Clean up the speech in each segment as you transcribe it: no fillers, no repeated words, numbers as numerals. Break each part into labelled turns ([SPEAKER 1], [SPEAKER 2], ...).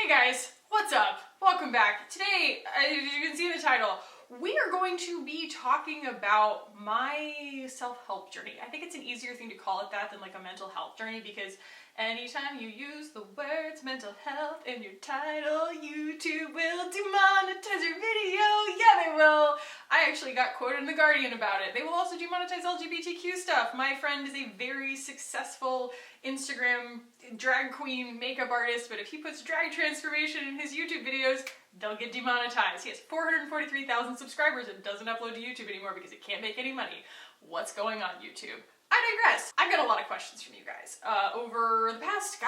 [SPEAKER 1] Hey guys, what's up? Welcome back. Today, as you can see in the title, we are going to be talking about my self-help journey. I think it's an easier thing to call it that than like a mental health journey, because anytime you use the words mental health in your title, YouTube will demonetize your video. Yeah, they will. I actually got quoted in The Guardian about it. They will also demonetize LGBTQ stuff. My friend is a very successful Instagram drag queen makeup artist, but if he puts drag transformation in his YouTube videos, they'll get demonetized. He has 443,000 subscribers and doesn't upload to YouTube anymore because it can't make any money. What's going on, YouTube? I digress. I've got a lot of questions from you guys over the past,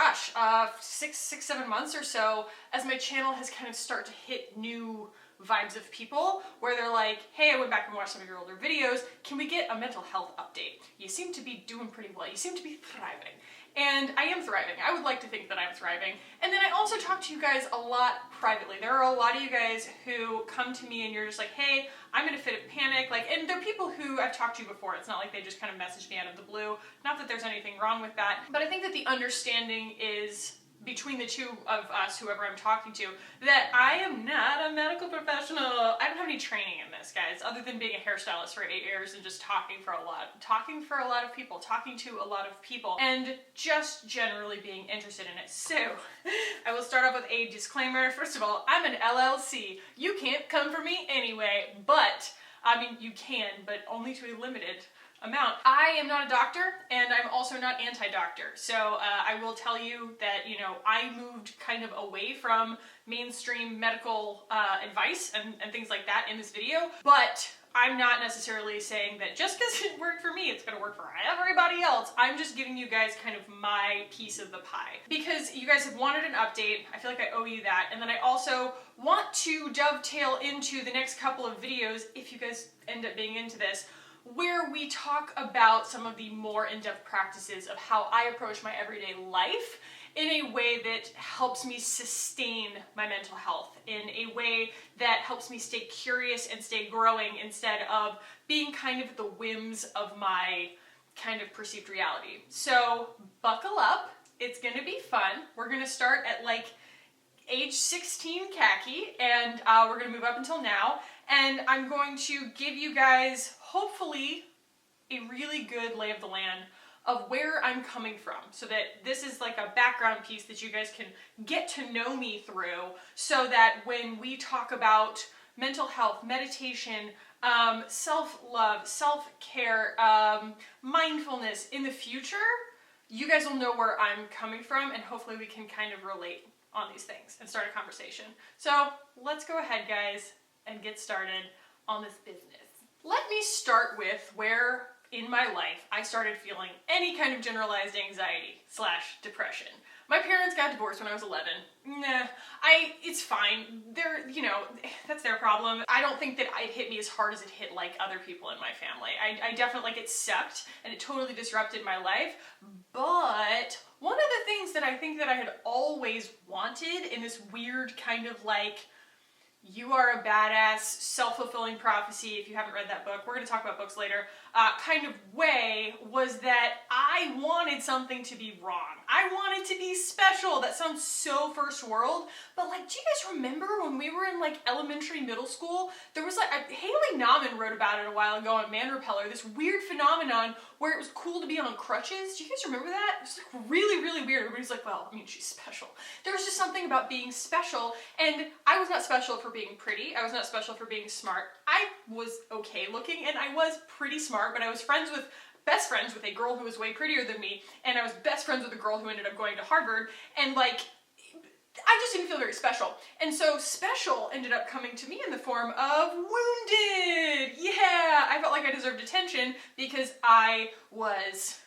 [SPEAKER 1] six, 7 months or so, as my channel has kind of started to hit new vibes of people where they're like, hey, I went back and watched some of your older videos. Can we get a mental health update? You seem to be doing pretty well. You seem to be thriving. And I am thriving. I would like to think that I'm thriving. And then I also talk to you guys a lot privately. There are a lot of you guys who come to me and you're just like, hey, I'm in a fit of panic. And they're people who I've talked to before. It's not like they just kind of message me out of the blue. Not that there's anything wrong with that. But I think that the understanding is between the two of us, whoever I'm talking to, that I am not a medical professional. I don't have any training in this, guys, other than being a hairstylist for 8 years and just talking to a lot of people, and just generally being interested in it. So, I will start off with a disclaimer. First of all, I'm an LLC. You can't come for me anyway, but, I mean, you can, but only to a limited amount. I am not a doctor, and I'm also not anti-doctor. So I will tell you that, I moved kind of away from mainstream medical advice and things like that in this video, but I'm not necessarily saying that just because it worked for me, it's gonna work for everybody else. I'm just giving you guys kind of my piece of the pie. Because you guys have wanted an update, I feel like I owe you that, and then I also want to dovetail into the next couple of videos, if you guys end up being into this, where we talk about some of the more in-depth practices of how I approach my everyday life in a way that helps me sustain my mental health, in a way that helps me stay curious and stay growing instead of being kind of at the whims of my kind of perceived reality. So buckle up, it's gonna be fun. We're gonna start at like age 16 khaki, and we're gonna move up until now, and I'm going to give you guys hopefully a really good lay of the land of where I'm coming from, so that this is like a background piece that you guys can get to know me through, so that when we talk about mental health, meditation, self-love, self-care, mindfulness in the future, you guys will know where I'm coming from, and hopefully we can kind of relate on these things and start a conversation. So let's go ahead, guys, and get started on this business. Let me start with where in my life I started feeling any kind of generalized anxiety / depression. My parents got divorced when I was 11. It's fine. That's their problem. I don't think that it hit me as hard as it hit like other people in my family. I definitely, it sucked and it totally disrupted my life. But one of the things that I think that I had always wanted in this weird kind of like, you are a badass, self-fulfilling prophecy, if you haven't read that book, we're going to talk about books later, kind of way, was that I wanted something to be wrong. I wanted to be special. That sounds so first world, but like, do you guys remember when we were in like elementary, middle school? There was like, Haley Nauman wrote about it a while ago on Man Repeller, this weird phenomenon where it was cool to be on crutches. Do you guys remember that? It was like really, really weird. Everybody's like, well, I mean, she's special. There was just something about being special, and I was not special for being pretty. I was not special for being smart. I was okay looking, and I was pretty smart, but I was best friends with a girl who was way prettier than me, and I was best friends with a girl who ended up going to Harvard, and like, I just didn't feel very special. And so special ended up coming to me in the form of wounded. Yeah, I felt like I deserved attention because I was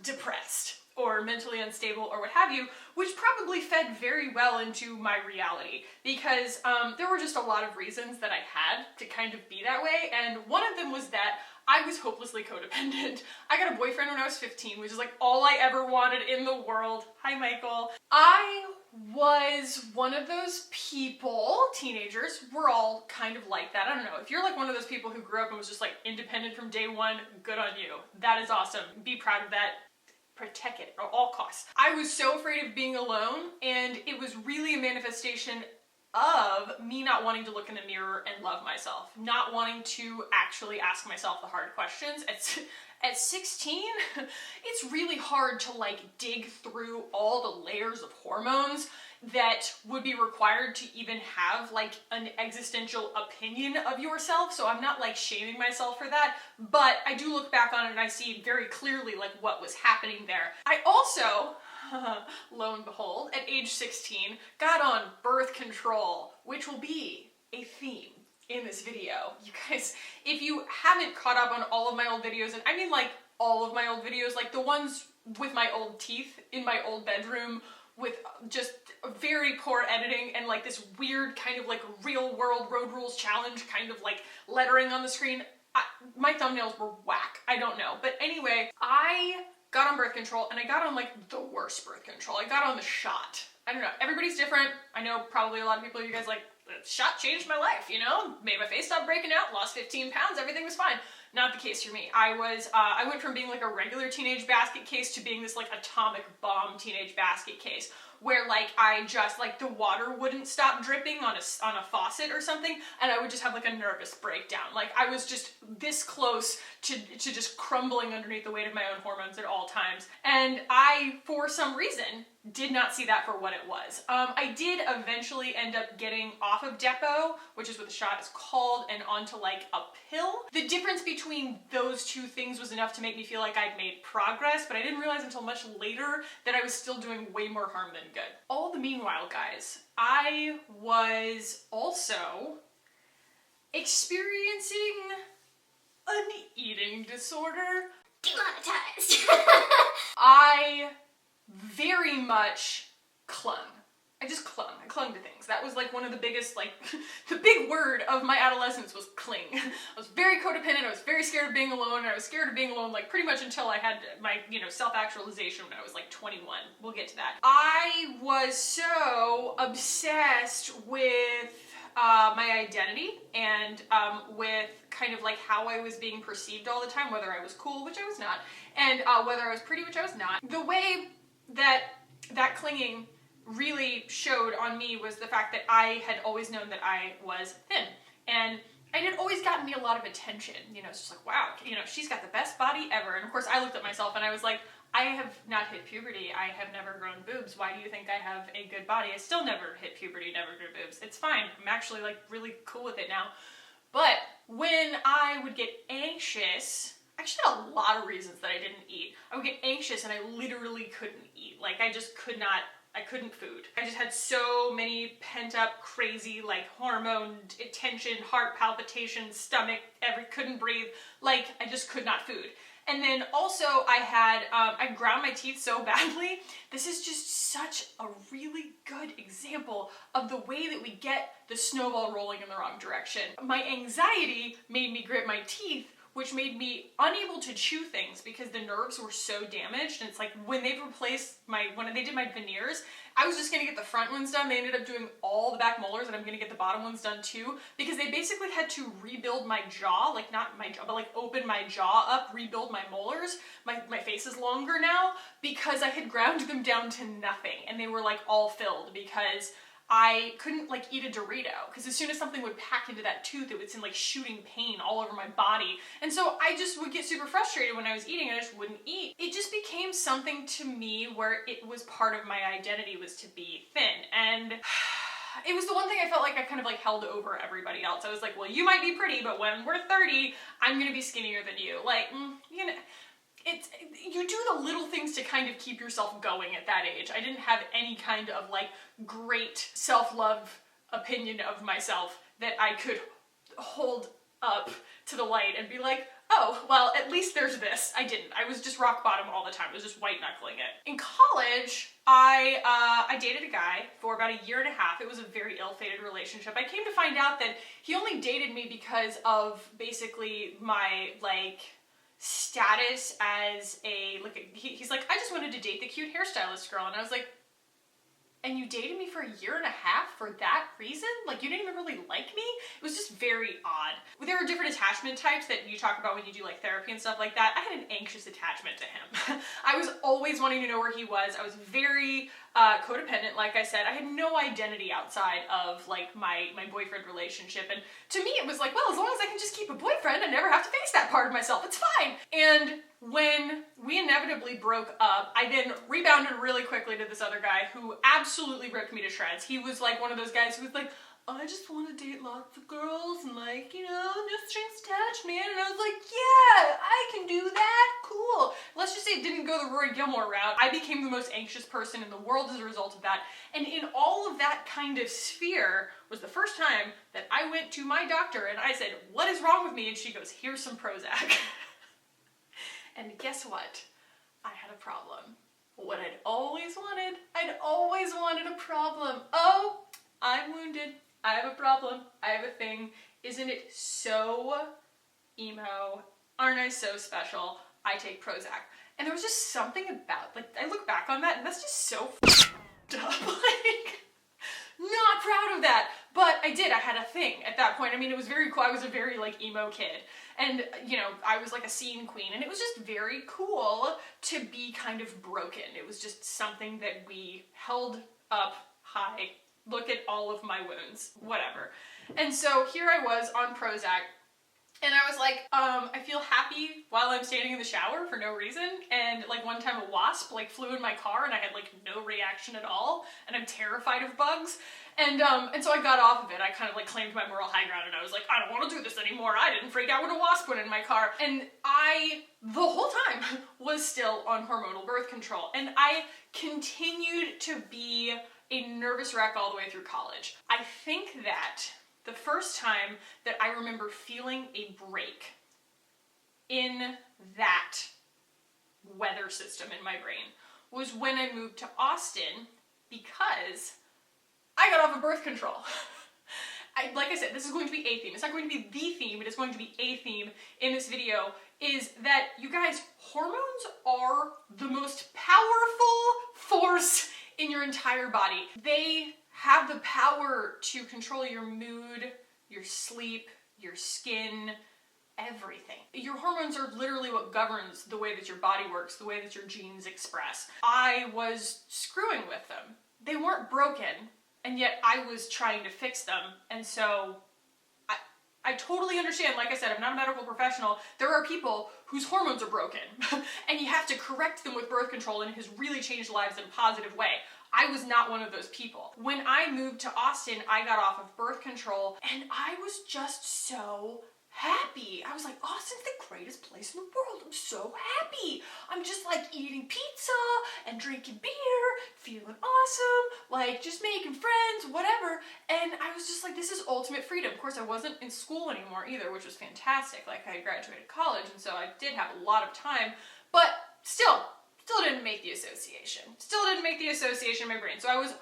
[SPEAKER 1] depressed or mentally unstable or what have you, which probably fed very well into my reality, because there were just a lot of reasons that I had to kind of be that way, and one of them was that I was hopelessly codependent. I got a boyfriend when I was 15, which is like all I ever wanted in the world. Hi, Michael. I was one of those people, teenagers, we're all kind of like that. I don't know, if you're like one of those people who grew up and was just like independent from day one, good on you. That is awesome. Be proud of that. Protect it at all costs. I was so afraid of being alone, and it was really a manifestation
[SPEAKER 2] manifestation of me not wanting to look in the mirror and love myself, not wanting to actually ask myself the hard questions. At 16, it's really hard to like dig through all the layers of hormones that would be required to even have like an existential opinion of yourself. So I'm not like shaming myself for that, but I do look back on it and I see very clearly like what was happening there. I also, lo and behold, at age 16, got on birth control, which will be a theme in this video. You guys, if you haven't caught up on all of my old videos, and I mean like all of my old videos, like the ones with my old teeth in my old bedroom with just very poor editing and like this weird kind of like real world road rules challenge kind of like lettering on the screen, my thumbnails were whack. I don't know. But anyway, I got on birth control and I got on like the worst birth control. I got on the shot. I don't know. Everybody's different. I know probably a lot of people, you guys like, the shot changed my life, you know? Made my face stop breaking out, lost 15 pounds, everything was fine. Not the case for me. I went from being like a regular teenage basket case to being this like atomic bomb teenage basket case, where like I just like the water wouldn't stop dripping on a faucet or something, and I would just have like a nervous breakdown. Like I was just this close to just crumbling underneath the weight of my own hormones at all times. And I, for some reason, did not see that for what it was. I did eventually end up getting off of Depo, which is what the shot is called, and onto like a pill. The difference between those two things was enough to make me feel like I'd made progress, but I didn't realize until much later that I was still doing way more harm than good. All the meanwhile, guys, I was also experiencing an eating disorder.
[SPEAKER 3] Demonetized.
[SPEAKER 2] I very much clung. I just clung. I clung to things. That was like one of the biggest, like, the big word of my adolescence was cling. I was very codependent. I was very scared of being alone. And I was scared of being alone, like, pretty much until I had my, self-actualization when I was like 21. We'll get to that. I was so obsessed with my identity and with kind of like how I was being perceived all the time, whether I was cool, which I was not, and whether I was pretty, which I was not. The way that clinging really showed on me was the fact that I had always known that I was thin, and it had always gotten me a lot of attention. It's just like, wow, she's got the best body ever. And of course I looked at myself and I was like, I have not hit puberty. I have never grown boobs. Why do you think I have a good body? I still never hit puberty, never grew boobs. It's fine. I'm actually like really cool with it now. But when I would get anxious, I actually had a lot of reasons that I didn't eat. I would get anxious and I literally couldn't eat. Like I just could not, I couldn't food. I just had so many pent up, crazy, like hormone tension, heart palpitations, stomach, couldn't breathe. Like I just could not food. And then also I ground my teeth so badly. This is just such a really good example of the way that we get the snowball rolling in the wrong direction. My anxiety made me grit my teeth, which made me unable to chew things because the nerves were so damaged. And it's like when they did my veneers, I was just gonna get the front ones done. They ended up doing all the back molars, and I'm gonna get the bottom ones done too, because they basically had to rebuild my jaw, like not my jaw, but like open my jaw up, rebuild my molars. My face is longer now because I had ground them down to nothing, and they were like all filled because I couldn't like eat a Dorito, because as soon as something would pack into that tooth, it would seem like shooting pain all over my body. And so I just would get super frustrated when I was eating and I just wouldn't eat. It just became something to me where it was part of my identity was to be thin. And it was the one thing I felt like I kind of like held over everybody else. I was like, well, you might be pretty, but when we're 30, I'm gonna be skinnier than you. Like, you do the little things to kind of keep yourself going at that age. I didn't have any kind of like great self-love opinion of myself that I could hold up to the light and be like, oh, well, at least there's this. I didn't. I was just rock bottom all the time. I was just white knuckling it. In college, I dated a guy for about a year and a half. It was a very ill-fated relationship. I came to find out that he only dated me because of basically my like status as he's like, I just wanted to date the cute hairstylist girl. And I was like, and you dated me for a year and a half for that reason? Like, you didn't even really like me? It was just very odd. There are different attachment types that you talk about when you do like therapy and stuff like that. I had an anxious attachment to him. I was always wanting to know where he was. I was very
[SPEAKER 1] codependent, like I said. I had no identity outside of like my boyfriend relationship, and to me it was like, well, as long as I can just keep a boyfriend, I never have to face that part of myself, it's fine. And when we inevitably broke up, I then rebounded really quickly to this other guy who absolutely ripped me to shreds. He was like one of those guys who was like, I just want to date lots of girls and like, you know, no strings attached, man. And I was like, yeah, I can do that, cool. Let's just say it didn't go the Rory Gilmore route. I became the most anxious person in the world as a result of that. And in all of that kind of sphere was the first time that I went to my doctor and I said, what is wrong with me? And she goes, here's some Prozac. And guess what? I had a problem. What I'd always wanted a problem. Oh, I'm wounded. I have a problem. I have a thing. Isn't it so emo? Aren't I so special? I take Prozac. And there was just something about, like, I look back on that and that's just so f***ed up. Like, not proud of that. But I did. I had a thing at that point. I mean, it was very cool. I was a very, like, emo kid. And, you know, I was like a scene queen. And it was just very cool to be kind of broken. It was just something that we held up high. Look at all of my wounds, whatever. And so here I was on Prozac, and I was like, I feel happy while I'm standing in the shower for no reason. And like one time a wasp like flew in my car and I had like no reaction at all. And I'm terrified of bugs. And so I got off of it. I kind of like claimed my moral high ground and I was like, I don't want to do this anymore. I didn't freak out when a wasp went in my car. And I, the whole time, was still on hormonal birth control. And I continued to be a nervous wreck all the way through college. I think that the first time that I remember feeling a break in that weather system in my brain was when I moved to Austin because I got off of birth control. Like I said, this is going to be a theme. It's not going to be the theme, it is going to be a theme in this video, is that, you guys, hormones are the most powerful force in your entire body. They have the power to control your mood, your sleep, your skin, everything. Your hormones are literally what governs the way that your body works, the way that your genes express. I was screwing with them. They weren't broken, and yet I was trying to fix them. And so I totally understand. Like I said, I'm not a medical professional. There are people whose hormones are broken and you have to correct them with birth control, and it has really changed lives in a positive way. I was not one of those people. When I moved to Austin, I got off of birth control and I was just so happy. I was like, Austin's the greatest place in the world. I'm so happy. I'm just like eating pizza and drinking beer, feeling awesome, like just making friends, whatever. And I was just like, this is ultimate freedom. Of course, I wasn't in school anymore either, which was fantastic. Like, I graduated college, and so I did have a lot of time, but still didn't make the association. Still didn't make the association in my brain. So I was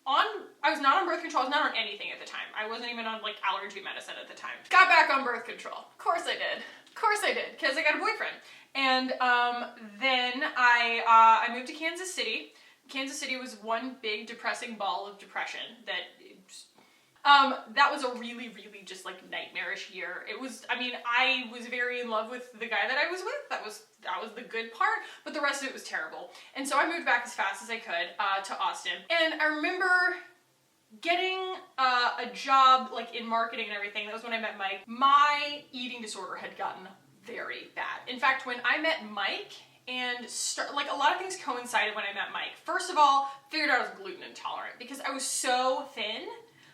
[SPEAKER 1] not on birth control. I was not on anything at the time. I wasn't even on like allergy medicine at the time. Got back on birth control. Of course I did. Of course I did, because I got a boyfriend. And then I moved to Kansas City. Kansas City was one big depressing ball of depression that was a really, really just like nightmarish year. It was, I mean, I was very in love with the guy that I was with. That was the good part, but the rest of it was terrible. And so I moved back as fast as I could to Austin. And I remember getting a job like in marketing and everything. That was when I met Mike. My eating disorder had gotten very bad. In fact, when I met Mike, and like a lot of things coincided when I met Mike. First of all, figured out I was gluten intolerant because I was so thin.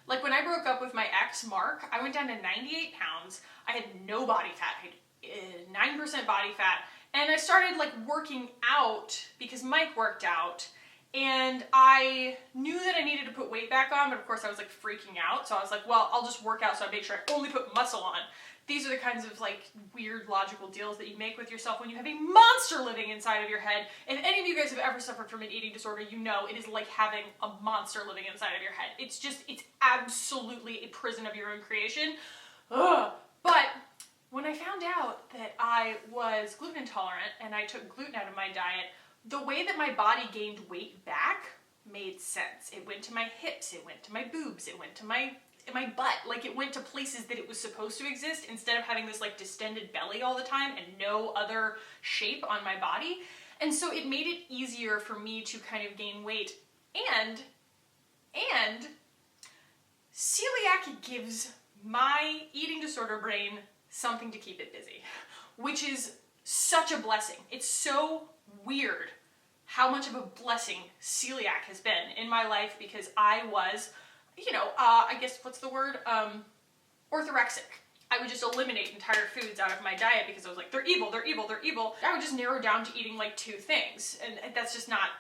[SPEAKER 1] Like when I broke up with my ex, Mark, I went down to 98 pounds. I had no body fat. I had 9% body fat. And I started like working out because Mike worked out. And I knew that I needed to put weight back on, but of course I was like freaking out. So I was like, well, I'll just work out so I make sure I only put muscle on. These are the kinds of like weird logical deals that you make with yourself when you have a monster living inside of your head. If any of you guys have ever suffered from an eating disorder, you know it is like having a monster living inside of your head. It's absolutely a prison of your own creation. Ugh. But when I found out that I was gluten intolerant and I took gluten out of my diet, the way that my body gained weight back made sense. It went to my hips, it went to my boobs, it went to my butt. Like it went to places that it was supposed to exist instead of having this like distended belly all the time and no other shape on my body. And so it made it easier for me to kind of gain weight And celiac gives my eating disorder brain something to keep it busy, which is such a blessing. It's so weird how much of a blessing celiac has been in my life, because I was, I guess, what's the word? Orthorexic. I would just eliminate entire foods out of my diet because I was like, they're evil, they're evil, they're evil. I would just narrow down to eating like 2 things. And that's just not,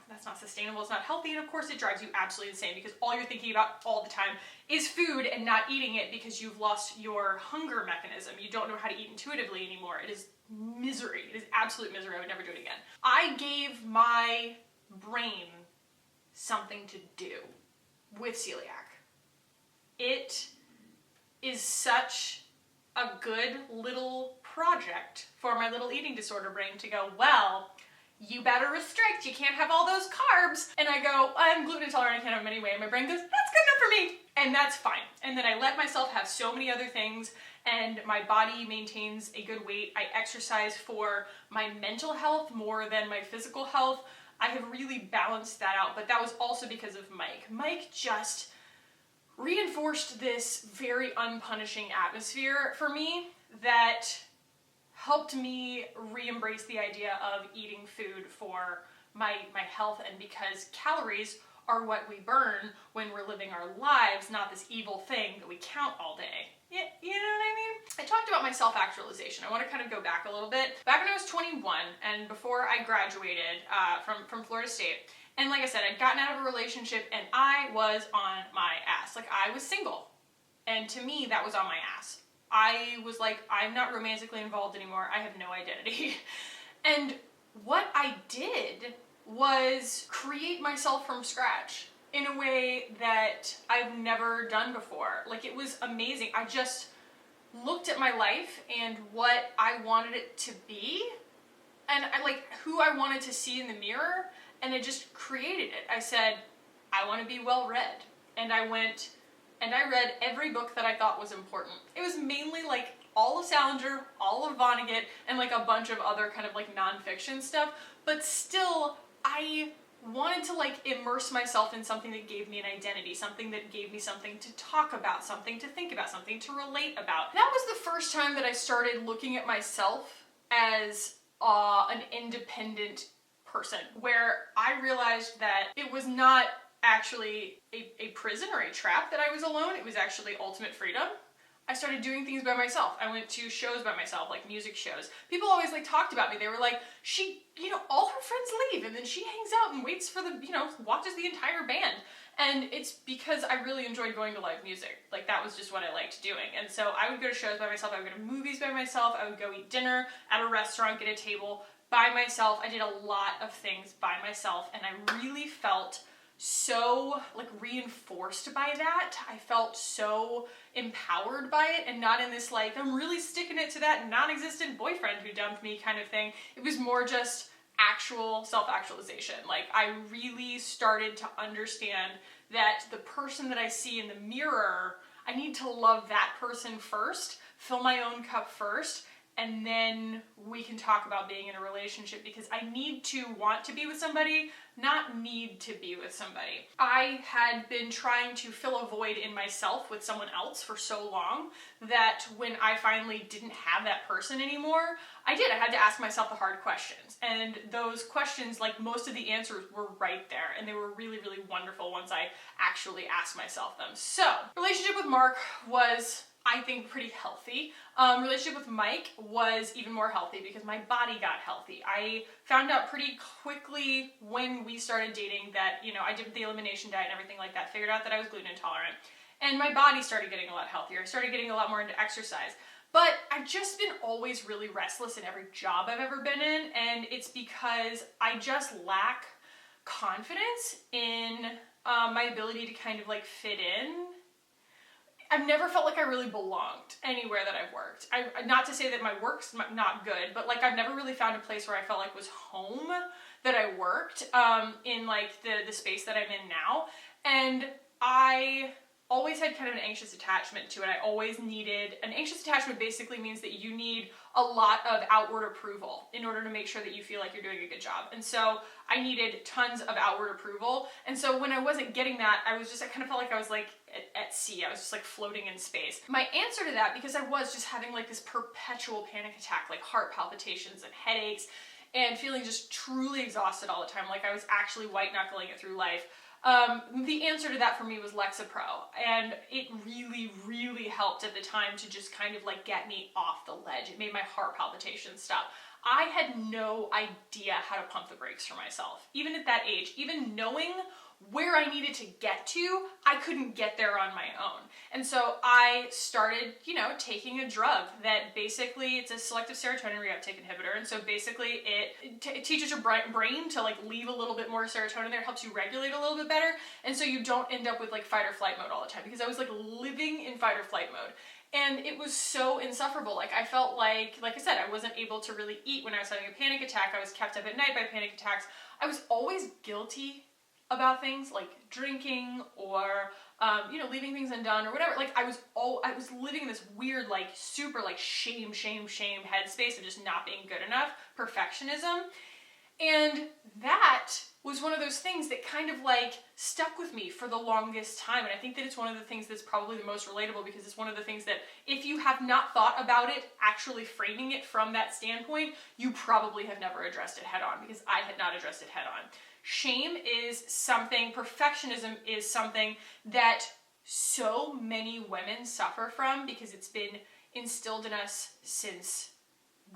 [SPEAKER 1] that's not sustainable, it's not healthy, and of course it drives you absolutely insane because all you're thinking about all the time is food and not eating it because you've lost your hunger mechanism. You don't know how to eat intuitively anymore. It is misery. It is absolute misery. I would never do it again. I gave my brain something to do with celiac. It is such a good little project for my little eating disorder brain to go, well, you better restrict, you can't have all those carbs. And I go, I'm gluten intolerant, I can't have them anyway. And my brain goes, that's good enough for me. And that's fine. And then I let myself have so many other things, and my body maintains a good weight. I exercise for my mental health more than my physical health. I have really balanced that out, but that was also because of Mike. Mike just reinforced this very unpunishing atmosphere for me that helped me re-embrace the idea of eating food for my health, and because calories are what we burn when we're living our lives, not this evil thing that we count all day. You know what I mean? I talked about my self-actualization. I want to kind of go back a little bit. Back when I was 21 and before I graduated from Florida State, and like I said, I'd gotten out of a relationship and I was on my ass. Like, I was single. And to me, that was on my ass. I was like, I'm not romantically involved anymore. I have no identity. And what I did was create myself from scratch in a way that I've never done before. Like, it was amazing. I just looked at my life and what I wanted it to be, and who I wanted to see in the mirror, and I just created it. I said, I want to be well read. And I went and I read every book that I thought was important. It was mainly like all of Salinger, all of Vonnegut, and like a bunch of other kind of like nonfiction stuff. But still, I wanted to like immerse myself in something that gave me an identity, something that gave me something to talk about, something to think about, something to relate about. That was the first time that I started looking at myself as an independent person, where I realized that it was not actually a prison or a trap that I was alone. It was actually ultimate freedom. I started doing things by myself. I went to shows by myself, like music shows. People always like talked about me. They were like, she, all her friends leave and then she hangs out and waits for the, watches the entire band. And it's because I really enjoyed going to live music. Like, that was just what I liked doing. And so I would go to shows by myself. I would go to movies by myself. I would go eat dinner at a restaurant, get a table by myself. I did a lot of things by myself, and I really felt so like reinforced by that. I felt so empowered by it, and not in this like, I'm really sticking it to that non-existent boyfriend who dumped me kind of thing. It was more just actual self-actualization. Like, I really started to understand that the person that I see in the mirror, I need to love that person first, fill my own cup first, and then we can talk about being in a relationship, because I need to want to be with somebody, not need to be with somebody. I had been trying to fill a void in myself with someone else for so long that when I finally didn't have that person anymore, I had to ask myself the hard questions. And those questions, like, most of the answers were right there, and they were really, really wonderful once I actually asked myself them. So, relationship with Mark was, I think, pretty healthy. Relationship with Mike was even more healthy because my body got healthy. I found out pretty quickly when we started dating that, I did the elimination diet and everything like that, figured out that I was gluten intolerant, and my body started getting a lot healthier. I started getting a lot more into exercise. But I've just been always really restless in every job I've ever been in, and it's because I just lack confidence in my ability to kind of like fit in. I've never felt like I really belonged anywhere that I've worked. Not to say that my work's not good, but like, I've never really found a place where I felt like was home that I worked in like the space that I'm in now. And I always had kind of an anxious attachment to it. An anxious attachment basically means that you need a lot of outward approval in order to make sure that you feel like you're doing a good job. And so I needed tons of outward approval. And so when I wasn't getting that, I kind of felt like I was like at sea. I was just like floating in space. My answer to that, because I was just having like this perpetual panic attack, like heart palpitations and headaches, and feeling just truly exhausted all the time, like I was actually white knuckling it through life. The answer to that for me was Lexapro, and it really, really helped at the time to just kind of like get me off the ledge. It made my heart palpitations stop. I had no idea how to pump the brakes for myself, even at that age. Even knowing where I needed to get to, I couldn't get there on my own. And so I started, taking a drug that basically, it's a selective serotonin reuptake inhibitor. And so basically it teaches your brain to like leave a little bit more serotonin there. It helps you regulate a little bit better. And so you don't end up with like fight or flight mode all the time, because I was like living in fight or flight mode. And it was so insufferable. Like I felt like I said, I wasn't able to really eat when I was having a panic attack. I was kept up at night by panic attacks. I was always guilty about things like drinking or leaving things undone or whatever. Like I was living in this weird like super like shame headspace of just not being good enough, perfectionism. And that was one of those things that kind of like stuck with me for the longest time. And I think that it's one of the things that's probably the most relatable, because it's one of the things that if you have not thought about it, actually framing it from that standpoint, you probably have never addressed it head on, because I had not addressed it head on. Shame is something, perfectionism is something that so many women suffer from, because it's been instilled in us since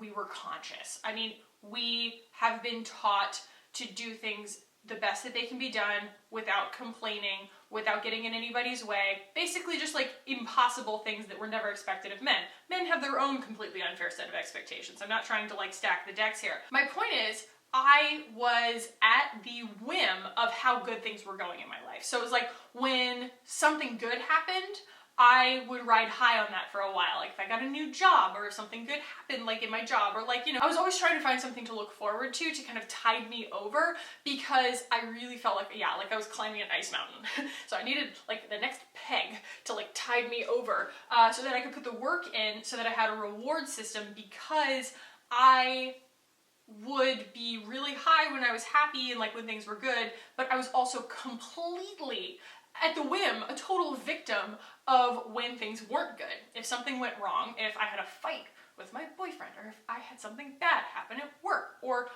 [SPEAKER 1] we were conscious. I mean, we have been taught to do things the best that they can be done without complaining, without getting in anybody's way. Basically just like impossible things that were never expected of men. Men have their own completely unfair set of expectations. I'm not trying to like stack the decks here. My point is, I was at the whim of how good things were going in my life. So it was like when something good happened, I would ride high on that for a while. Like if I got a new job or if something good happened like in my job, or like, I was always trying to find something to look forward to kind of tide me over, because I really felt like, like I was climbing an ice mountain. So I needed like the next peg to like tide me over so that I could put the work in, so that I had a reward system, because I would be really high when I was happy and like when things were good, but I was also completely at the whim, a total victim of when things weren't good. If something went wrong, if I had a fight with my boyfriend, or if I had something bad happen at work, or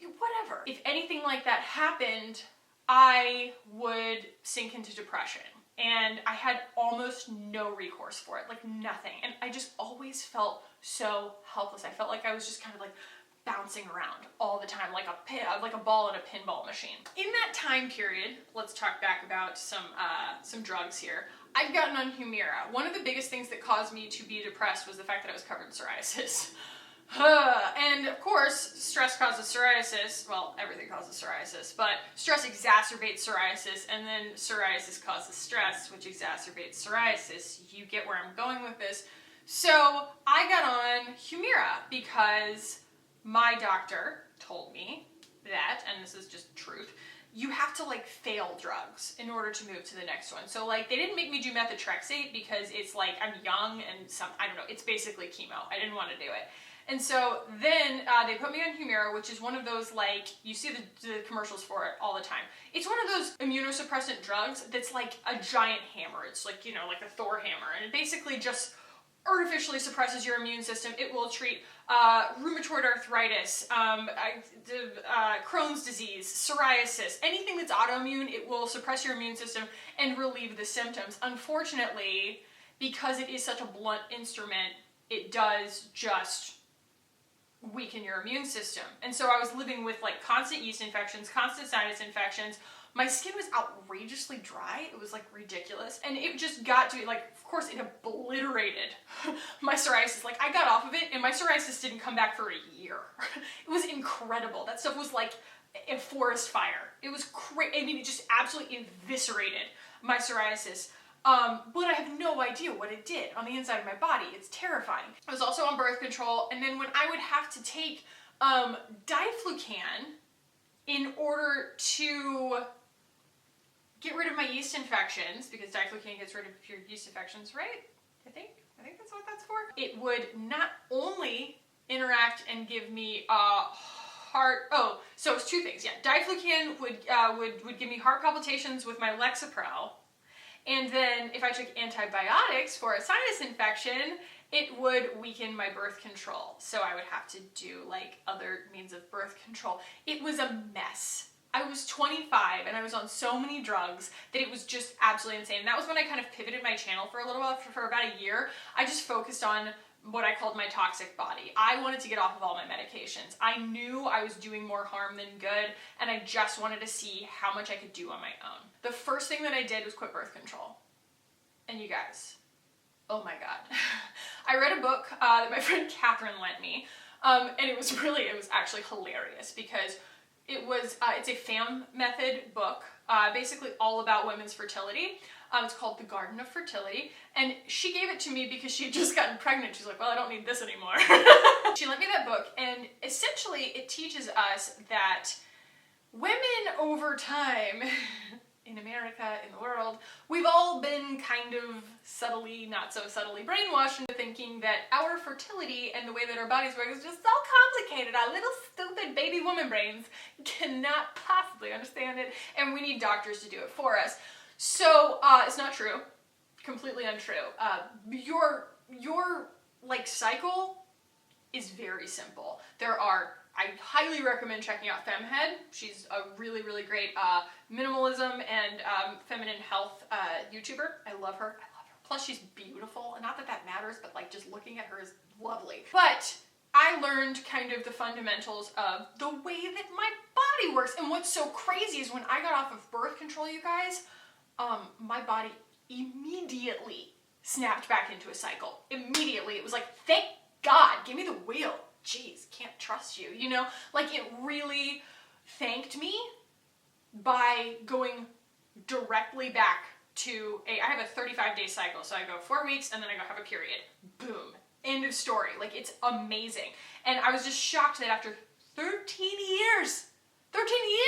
[SPEAKER 1] whatever. If anything like that happened, I would sink into depression. And I had almost no recourse for it, like nothing. And I just always felt so helpless. I felt like I was just kind of like bouncing around all the time, like a ball in a pinball machine. In that time period, let's talk back about some drugs here. I've gotten on Humira. One of the biggest things that caused me to be depressed was the fact that I was covered in psoriasis. And of course, stress causes psoriasis. Well, everything causes psoriasis, but stress exacerbates psoriasis, and then psoriasis causes stress, which exacerbates psoriasis. You get where I'm going with this. So I got on Humira because my doctor told me that, and this is just truth, you have to like fail drugs in order to move to the next one. So like they didn't make me do methotrexate because it's like I'm young and I don't know, it's basically chemo. I didn't want to do it. And so then they put me on Humira, which is one of those, like, you see the commercials for it all the time. It's one of those immunosuppressant drugs that's like a giant hammer. It's like, like a Thor hammer, and it basically just artificially suppresses your immune system. It will treat rheumatoid arthritis, Crohn's disease, psoriasis, anything that's autoimmune. It will suppress your immune system and relieve the symptoms. Unfortunately, because it is such a blunt instrument, it does just weaken your immune system. And so I was living with like constant yeast infections, constant sinus infections. My skin was outrageously dry. It was like ridiculous. And it just got to be like, of course, it obliterated my psoriasis. Like I got off of it and my psoriasis didn't come back for a year. It was incredible. That stuff was like a forest fire. It was crazy. I mean, it just absolutely eviscerated my psoriasis. But I have no idea what it did on the inside of my body. It's terrifying. I was also on birth control, and then when I would have to take diflucan in order to
[SPEAKER 2] get rid of my yeast infections, because diflucan gets rid of your yeast infections, right? I think that's what that's for. It would not only interact and give me so it's two things. Yeah, diflucan would give me heart palpitations with my Lexapro, and then if I took antibiotics for a sinus infection, it would weaken my birth control. So I would have to do like other means of birth control. It was a mess. I was 25 and I was on so many drugs that it was just absolutely insane. And that was when I kind of pivoted my channel for a little while, for about a year. I just focused on what I called my toxic body. I wanted to get off of all my medications. I knew I was doing more harm than good, and I just wanted to see how much I could do on my own. The first thing that I did was quit birth control. And you guys, oh my God. I read a book that my friend Catherine lent me, and it was actually hilarious, because it's a FAM method book, basically all about women's fertility. It's called The Garden of Fertility, and she gave it to me because she had just gotten pregnant. She's like, well, I don't need this anymore. She lent me that book, and essentially it teaches us that women over time, in America, in the world, we've all been kind of subtly, not so subtly brainwashed into thinking that our fertility and the way that our bodies work is just so complicated. Our little stupid baby woman brains cannot possibly understand it, and we need doctors to do it for us. So, it's not true. Completely untrue. Your like cycle is very simple. I highly recommend checking out Femhead. She's a really, really great minimalism and feminine health YouTuber. I love her. Plus, she's beautiful. And not that that matters, but like just looking at her is lovely. But I learned kind of the fundamentals of the way that my body works. And what's so crazy is when I got off of birth control, you guys, my body immediately snapped back into a cycle. Immediately. It was like, thank God, give me the wheel. Jeez, can't trust you, you know? Like, it really thanked me by going directly back to I have a 35-day cycle, so I go 4 weeks and then I go have a period. Boom. End of story. Like, it's amazing. And I was just shocked that after 13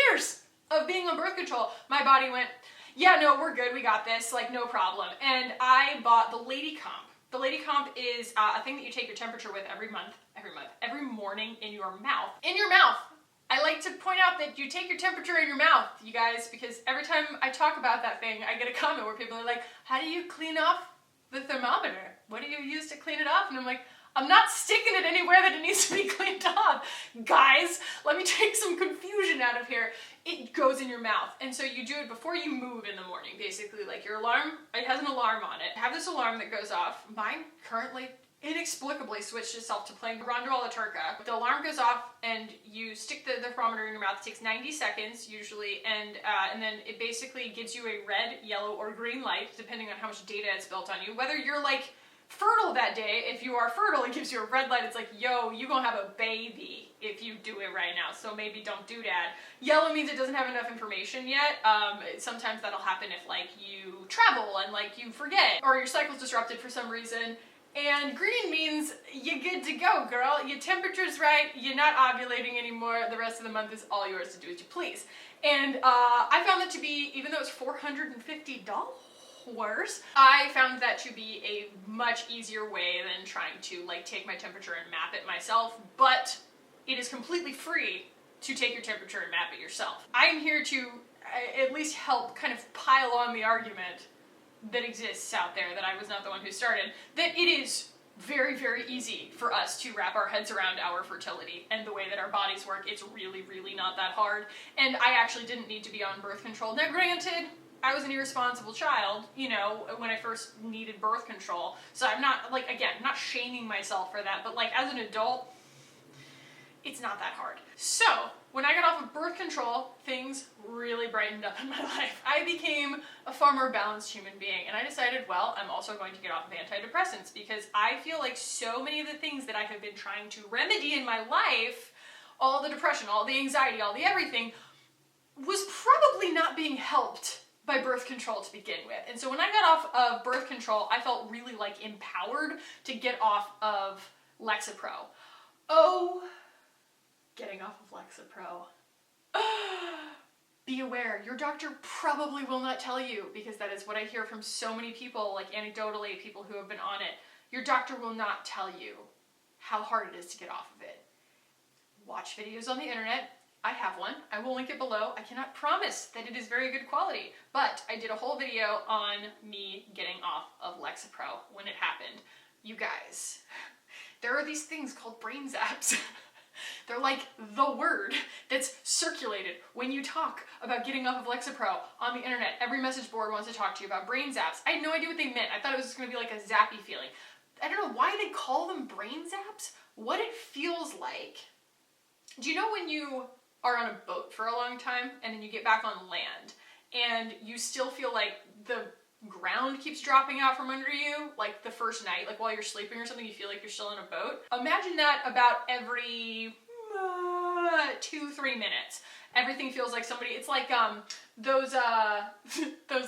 [SPEAKER 2] years of being on birth control, my body went, yeah, no, we're good, we got this, like, no problem. And I bought the Lady Comp. The Lady Comp is a thing that you take your temperature with every morning in your mouth. In your mouth! I like to point out that you take your temperature in your mouth, you guys, because every time I talk about that thing, I get a comment where people are like, how do you clean off the thermometer? What do you use to clean it off? And I'm like, I'm not sticking it anywhere that it needs to be cleaned off. Guys, let me take some confusion out of here. It goes in your mouth. And so you do it before you move in the morning, basically. Like your alarm, it has an alarm on it. I have this alarm that goes off. Mine currently inexplicably switched itself to playing Rondra La Turca. The alarm goes off and you stick the thermometer in your mouth. It takes 90 seconds usually, and then it basically gives you a red, yellow, or green light, depending on how much data it's built on you. Whether you're like fertile that day, if you are fertile, it gives you a red light. It's like, yo, you gonna have a baby if you do it right now, so maybe don't do that. Yellow means it doesn't have enough information yet. Sometimes that'll happen if like you travel and like you forget, or your cycle's disrupted for some reason. And green means you're good to go, girl. Your temperature's right, you're not ovulating anymore, the rest of the month is all yours to do as you please. And I found that to be, even though it's $450, I found that to be a much easier way than trying to like take my temperature and map it myself, but it is completely free to take your temperature and map it yourself. I'm here to at least help kind of pile on the argument that exists out there, that I was not the one who started, that it is very, very easy for us to wrap our heads around our fertility and the way that our bodies work. It's really, really not that hard. And I actually didn't need to be on birth control. Now, granted, I was an irresponsible child, you know, when I first needed birth control. So I'm not, like, again, not shaming myself for that, but like as an adult, it's not that hard. So, when I got off of birth control, things really brightened up in my life. I became a far more balanced human being, and I decided, well, I'm also going to get off of antidepressants, because I feel like so many of the things that I have been trying to remedy in my life, all the depression, all the anxiety, all the everything, was probably not being helped by birth control to begin with. And so when I got off of birth control, I felt really like empowered to get off of Lexapro. Oh, getting off of Lexapro. be aware, your doctor probably will not tell you, because that is what I hear from so many people, like anecdotally, people who have been on it. Your doctor will not tell you how hard it is to get off of it. Watch videos on the internet. I have one. I will link it below. I cannot promise that it is very good quality, but I did a whole video on me getting off of Lexapro when it happened. You guys, there are these things called brain zaps. They're like the word that's circulated when you talk about getting off of Lexapro on the internet. Every message board wants to talk to you about brain zaps. I had no idea what they meant. I thought it was just going to be like a zappy feeling. I don't know why they call them brain zaps. What it feels like. Do you know when you are on a boat for a long time and then you get back on land and you still feel like the ground keeps dropping out from under you, like the first night, like while you're sleeping or something, you feel like you're still in a boat? Imagine that about every 2-3 minutes. Everything feels like somebody, it's like those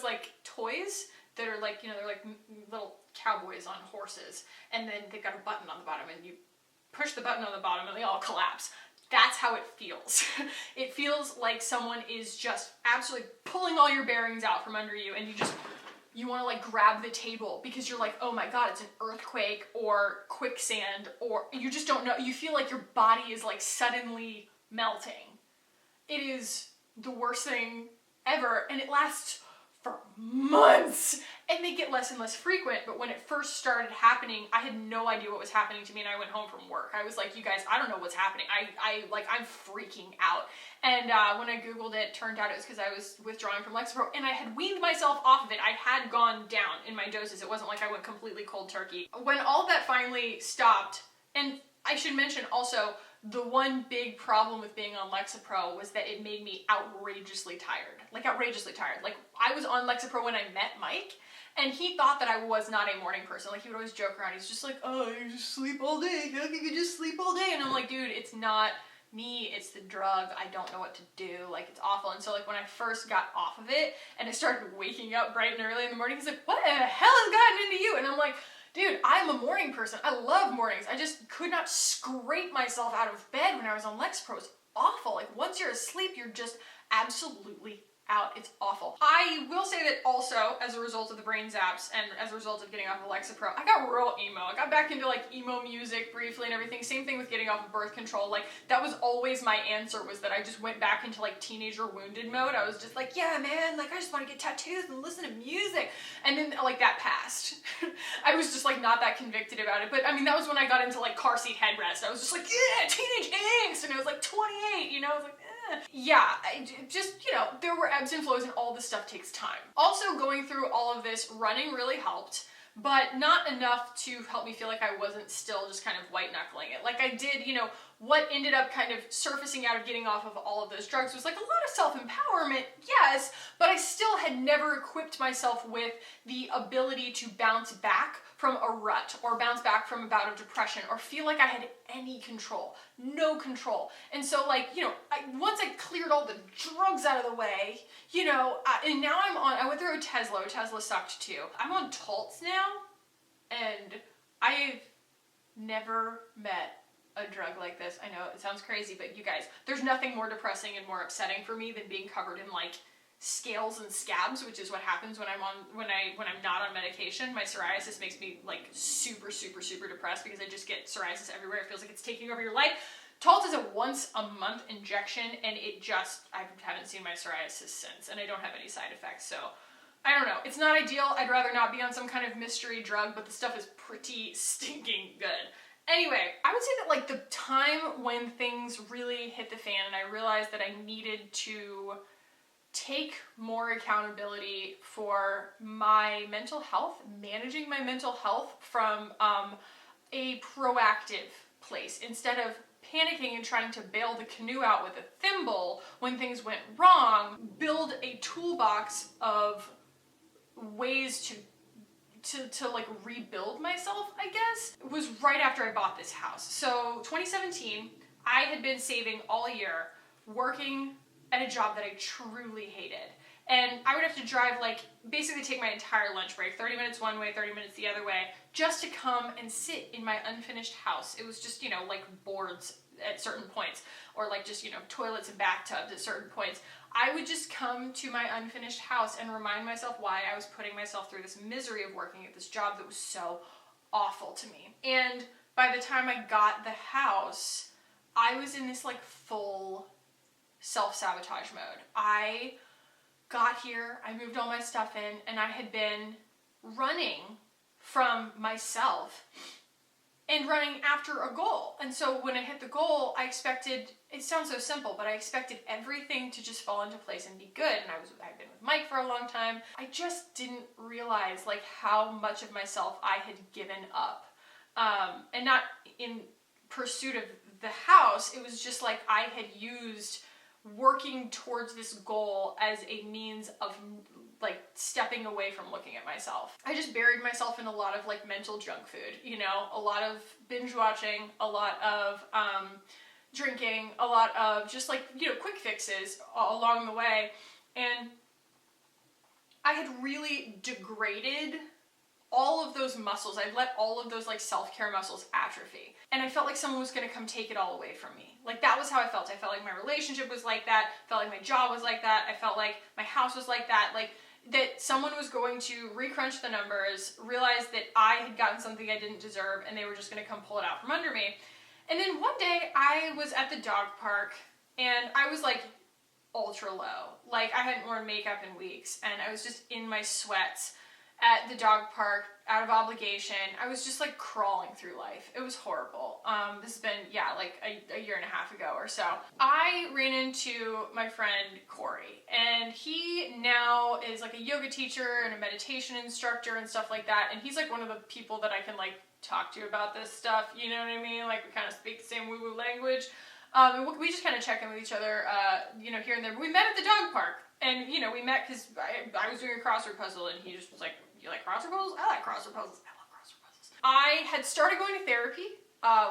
[SPEAKER 2] like toys that are like, you know, they're like little cowboys on horses, and then they've got a button on the bottom and you push the button on the bottom and they all collapse. That's how it feels. It feels like someone is just absolutely pulling all your bearings out from under you, and you want to like grab the table because you're like, oh my God, it's an earthquake or quicksand, or you just don't know. You feel like your body is like suddenly melting. It is the worst thing ever, and it lasts for months, and they get less and less frequent. But when it first started happening, I had no idea what was happening to me, and I went home from work. I was like, you guys, I don't know what's happening. I'm freaking out. And when I Googled it, turned out it was because I was withdrawing from Lexapro, and I had weaned myself off of it. I had gone down in my doses. It wasn't like I went completely cold turkey. When all that finally stopped, and I should mention also, the one big problem with being on Lexapro was that it made me outrageously tired. Like, outrageously tired. Like, I was on Lexapro when I met Mike, and he thought that I was not a morning person. Like, he would always joke around. He's just like, oh, you just sleep all day. How can you just sleep all day? And I'm like, dude, it's not me, it's the drug. I don't know what to do. Like, it's awful. And so, like, when I first got off of it, and I started waking up bright and early in the morning, he's like, what the hell has gotten into you? And I'm like, dude, I'm a morning person. I love mornings. I just could not scrape myself out of bed when I was on Lexapro. It's awful. Like, once you're asleep, you're just absolutely out. It's awful. I will say that also, as a result of the brain zaps and as a result of getting off of Lexapro, I got real emo. I got back into like emo music briefly and everything. Same thing with getting off of birth control. Like, that was always my answer, was that I just went back into like teenager wounded mode. I was just like, yeah, man, like I just want to get tattoos and listen to music. And then like that passed. I was just like not that convicted about it. But I mean, that was when I got into like car seat headrest. I was just like, yeah, teenage angst. And I was like 28, you know, I was like, yeah, just, you know, there were ebbs and flows, and all this stuff takes time. Also, going through all of this, running really helped, but not enough to help me feel like I wasn't still just kind of white knuckling it. Like I did, you know, what ended up kind of surfacing out of getting off of all of those drugs was like a lot of self-empowerment, yes, but I still had never equipped myself with the ability to bounce back from a rut, or bounce back from a bout of depression, or feel like I had any control. No control. And so, like, you know, once I cleared all the drugs out of the way, you know, and now I went through Otezla. Otezla sucked too. I'm on Taltz now, and I've never met a drug like this. I know it sounds crazy, but you guys, there's nothing more depressing and more upsetting for me than being covered in like scales and scabs, which is what happens when I'm not on medication. My psoriasis makes me like super depressed because I just get psoriasis everywhere. It feels like it's taking over your life. Taltz is a once a month injection, and I haven't seen my psoriasis since, and I don't have any side effects, so I don't know. It's not ideal. I'd rather not be on some kind of mystery drug, but the stuff is pretty stinking good. Anyway, I would say that like the time when things really hit the fan and I realized that I needed to take more accountability for my mental health, managing my mental health from a proactive place, instead of panicking and trying to bail the canoe out with a thimble when things went wrong, build a toolbox of ways to like rebuild myself, I guess. It was right after I bought this house. So 2017, I had been saving all year, working at a job that I truly hated.
[SPEAKER 1] And I would have to drive, like, basically take my entire lunch break, 30 minutes one way, 30 minutes the other way, just to come and sit in my unfinished house. It was just, you know, like boards at certain points, or like just, you know, toilets and bathtubs at certain points. I would just come to my unfinished house and remind myself why I was putting myself through this misery of working at this job that was so awful to me. And by the time I got the house, I was in this like full self-sabotage mode. I got here, I moved all my stuff in, and I had been running from myself and running after a goal. And so when I hit the goal, I expected, it sounds so simple, but I expected everything to just fall into place and be good. And I'd been with Mike for a long time. I just didn't realize like how much of myself I had given up. And not in pursuit of the house, it was just like I had used working towards this goal as a means of like stepping away from looking at myself. I just buried myself in a lot of like mental junk food, you know, a lot of binge watching, a lot of drinking, a lot of just like, you know, quick fixes along the way. And I had really degraded all of those muscles. I'd let all of those like self-care muscles atrophy. And I felt like someone was gonna come take it all away from me. Like that was how I felt. I felt like my relationship was like that, felt like my job was like that, I felt like my house was like that, like that someone was going to recrunch the numbers, realize that I had gotten something I didn't deserve, and they were just gonna come pull it out from under me. And then one day I was at the dog park and I was like ultra low. Like I hadn't worn makeup in weeks and I was just in my sweats at the dog park out of obligation. I was just like crawling through life. It was horrible. This has been, yeah, like a year and a half ago or so. I ran into my friend Corey, and he now is like a yoga teacher and a meditation instructor and stuff like that. And he's like one of the people that I can like talk to about this stuff. You know what I mean? Like we kind of speak the same woo-woo language. And we just kind of check in with each other, you know, here and there. But we met at the dog park. And, you know, we met because I was doing a crossword puzzle, and he just was like, you like crossword puzzles? I like crossword puzzles. I love crossword puzzles. I had started going to therapy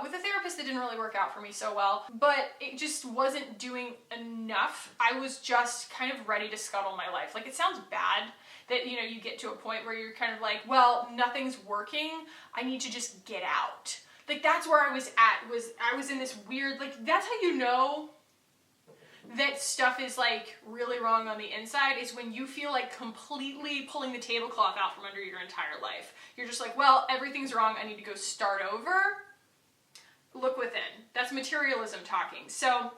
[SPEAKER 1] with a therapist that didn't really work out for me so well, but it just wasn't doing enough. I was just kind of ready to scuttle my life. Like, it sounds bad that, you know, you get to a point where you're kind of like, well, nothing's working. I need to just get out. Like, that's where I was at, I was in this weird, like, that's how you know that stuff is like really wrong on the inside, is when you feel like completely pulling the tablecloth out from under your entire life. You're just like, well, everything's wrong, I need to go start over. Look within. That's materialism talking. So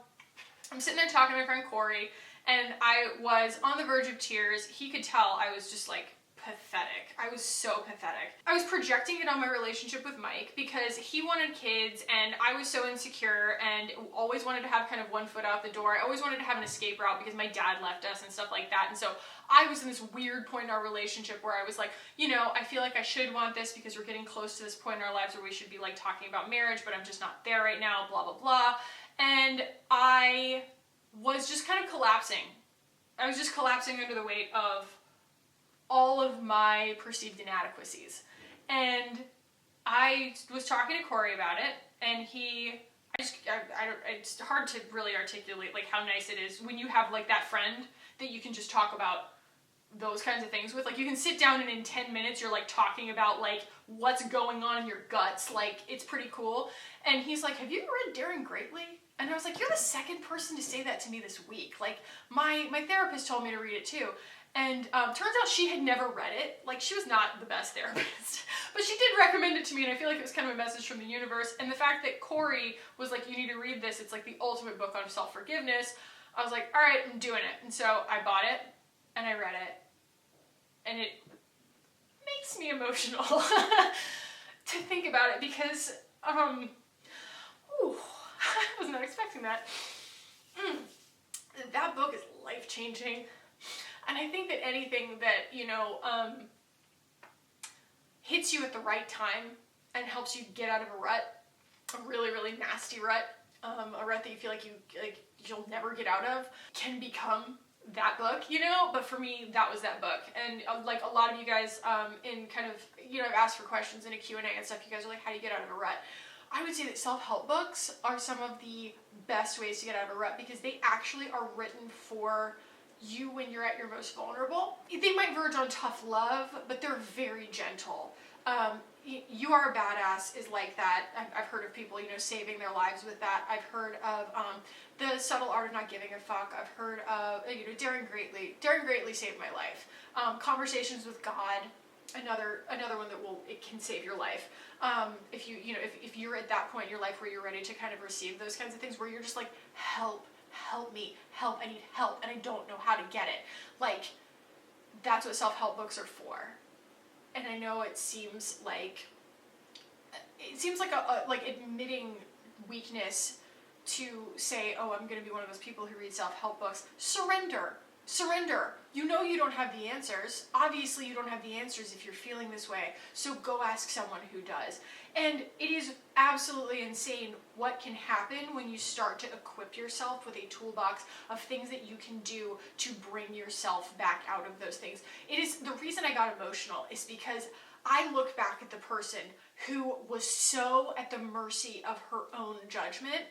[SPEAKER 1] I'm sitting there talking to my friend Corey, and I was on the verge of tears. He could tell I was just like pathetic. I was so pathetic. I was projecting it on my relationship with Mike because he wanted kids and I was so insecure and always wanted to have kind of one foot out the door. I always wanted to have an escape route because my dad left us and stuff like that. And so I was in this weird point in our relationship where I was like, you know, I feel like I should want this because we're getting close to this point in our lives where we should be like talking about marriage, but I'm just not there right now, blah, blah, blah. And I was just kind of collapsing. I was just collapsing under the weight of all of my perceived inadequacies. And I was talking to Corey about it, and it's hard to really articulate like how nice it is when you have like that friend that you can just talk about those kinds of things with. Like you can sit down and in 10 minutes you're like talking about like what's going on in your guts. Like it's pretty cool. And he's like, have you read Daring Greatly? And I was like, you're the second person to say that to me this week. Like my therapist told me to read it too. And turns out she had never read it. Like, she was not the best therapist. But she did recommend it to me, and I feel like it was kind of a message from the universe. And the fact that Corey was like, you need to read this. It's like the ultimate book on self-forgiveness. I was like, all right, I'm doing it. And so I bought it, and I read it. And it makes me emotional to think about it because, I was not expecting that. That book is life-changing. And I think that anything that, you know, hits you at the right time and helps you get out of a rut, a really, really nasty rut, a rut that you feel like you'll never get out of, can become that book, you know? But for me, that was that book. And like a lot of you guys in kind of, you know, I've asked for questions in a Q&A and stuff. You guys are like, how do you get out of a rut? I would say that self-help books are some of the best ways to get out of a rut because they actually are written for
[SPEAKER 2] you when you're at your most vulnerable. They might verge on tough love, but they're very gentle. You are a badass is like that. I've heard of people, saving their lives with that. I've heard of the subtle art of not giving a fuck. I've heard of, daring greatly. Daring greatly saved my life. Conversations with God, another one that it can save your life. If you're at that point in your life where you're ready to kind of receive those kinds of things, where you're just like, help me, I need help, and I don't know how to get it. Like, that's what self-help books are for. And I know it seems like like admitting weakness to say, oh, I'm going to be one of those people who read self-help books. Surrender. You know you don't have the answers. Obviously you don't have the answers if you're feeling this way. So go ask someone who does. And it is absolutely insane what can happen when you start to equip yourself with a toolbox of things that you can do to bring yourself back out of those things. It is the reason I got emotional is because I look back at the person who was so at the mercy of her own judgment,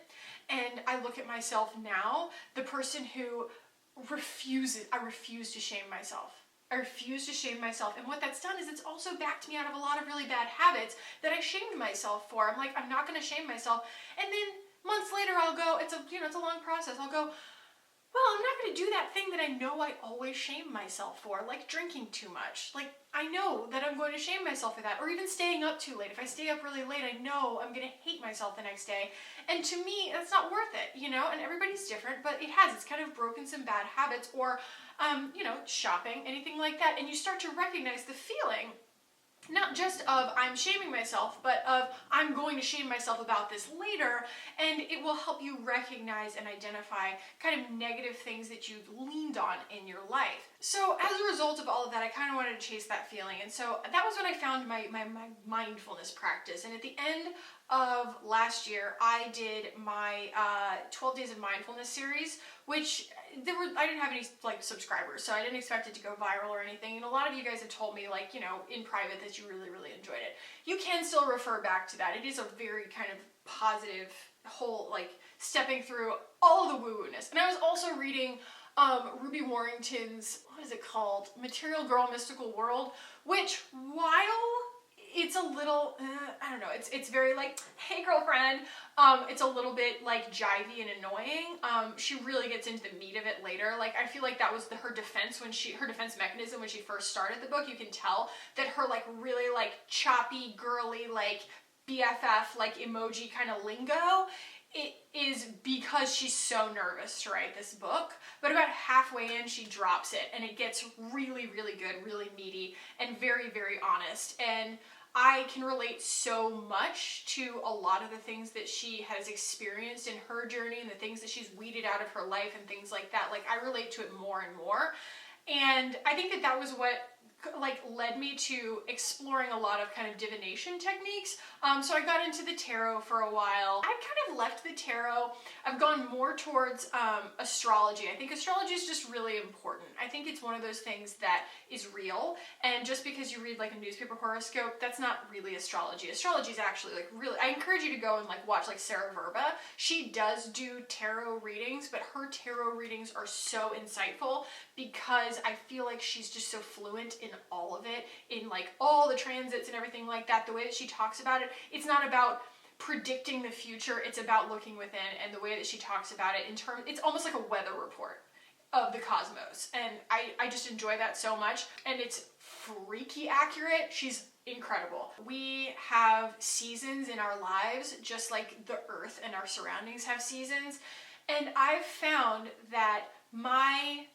[SPEAKER 2] and I look at myself now, the person who I refuse to shame myself. I refuse to shame myself. And what that's done is it's also backed me out of a lot of really bad habits that I shamed myself for. I'm like, I'm not going to shame myself. And then months later I'll go, it's a long process. I'll go, well, I'm not going to do that thing that I know I always shame myself for, like drinking too much. Like, I know that I'm going to shame myself for that, or even staying up too late. If I stay up really late, I know I'm going to hate myself the next day. And to me, that's not worth it, and everybody's different, but it's kind of broken some bad habits, or, shopping, anything like that. And you start to recognize the feeling, not just of I'm shaming myself, but of I'm going to shame myself about this later, and it will help you recognize and identify kind of negative things that you've leaned on in your life. So as a result of all of that, I kind of wanted to chase that feeling, and so that was when I found my mindfulness practice. And at the end of last year, I did my 12 Days of Mindfulness series, which I didn't have any subscribers, so I didn't expect it to go viral or anything. And a lot of you guys have told me in private that you really, really enjoyed it. You can still refer back to that. It is a very kind of positive whole stepping through all of the woo-woo-ness. And I was also reading Ruby Warrington's, what is it called? Material Girl Mystical World, which while it's a little, I don't know, it's very hey girlfriend, it's a little bit jivey and annoying. She really gets into the meat of it later. I feel like that was her defense mechanism when she first started the book. You can tell that her really choppy, girly, BFF, emoji kind of lingo, it is because she's so nervous to write this book. But about halfway in, she drops it, and it gets really, really good, really meaty, and very, very honest. And I can relate so much to a lot of the things that she has experienced in her journey and the things that she's weeded out of her life and things like that. I relate to it more and more. And I think that was what led me to exploring a lot of kind of divination techniques. So I got into the tarot for a while. I kind of left the tarot. I've gone more towards astrology. I think astrology is just really important. I think it's one of those things that is real, and just because you read a newspaper horoscope, that's not really astrology. Astrology is actually really, I encourage you to go and watch Sarah Verba. She does do tarot readings, but her tarot readings are so insightful because I feel like she's just so fluent in all of it, in all the transits and everything like that. The way that she talks about it, it's not about predicting the future, it's about looking within, and the way that she talks about it it's almost like a weather report of the cosmos, and I just enjoy that so much, and it's freaky accurate. She's incredible. We have seasons in our lives just like the earth and our surroundings have seasons, and I've found that my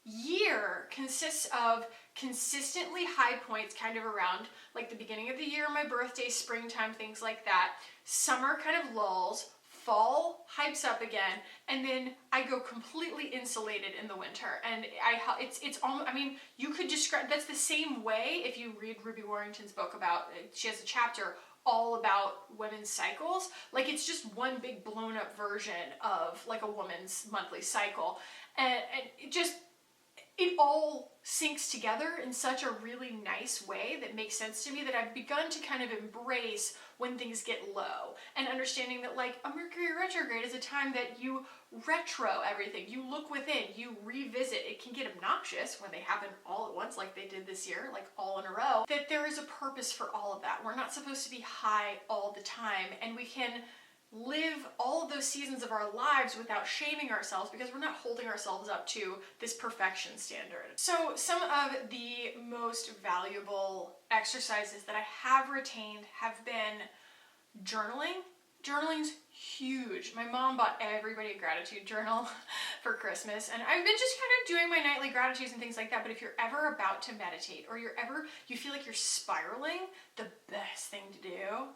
[SPEAKER 2] year consists of consistently high points kind of around the beginning of the year, my birthday, springtime, things like that. Summer kind of lulls, fall hypes up again, and then I go completely insulated in the winter. And it's almost, you could describe, that's the same way if you read Ruby Warrington's book about, she has a chapter all about women's cycles. It's just one big blown up version of a woman's monthly cycle. And it all syncs together in such a really nice way that makes sense to me that I've begun to kind of embrace when things get low, and understanding that like a Mercury retrograde is a time that you retro everything, you look within, you revisit. It can get obnoxious when they happen all at once like they did this year, like all in a row, that there is a purpose for all of that. We're not supposed to be high all the time, and we can live all of those seasons of our lives without shaming ourselves because we're not holding ourselves up to this perfection standard. So some of the most valuable exercises that I have retained have been journaling. Journaling's huge. My mom bought everybody a gratitude journal for Christmas, and I've been just kind of doing my nightly gratitudes and things like that. But if you're ever about to meditate, or you feel like you're spiraling, the best thing to do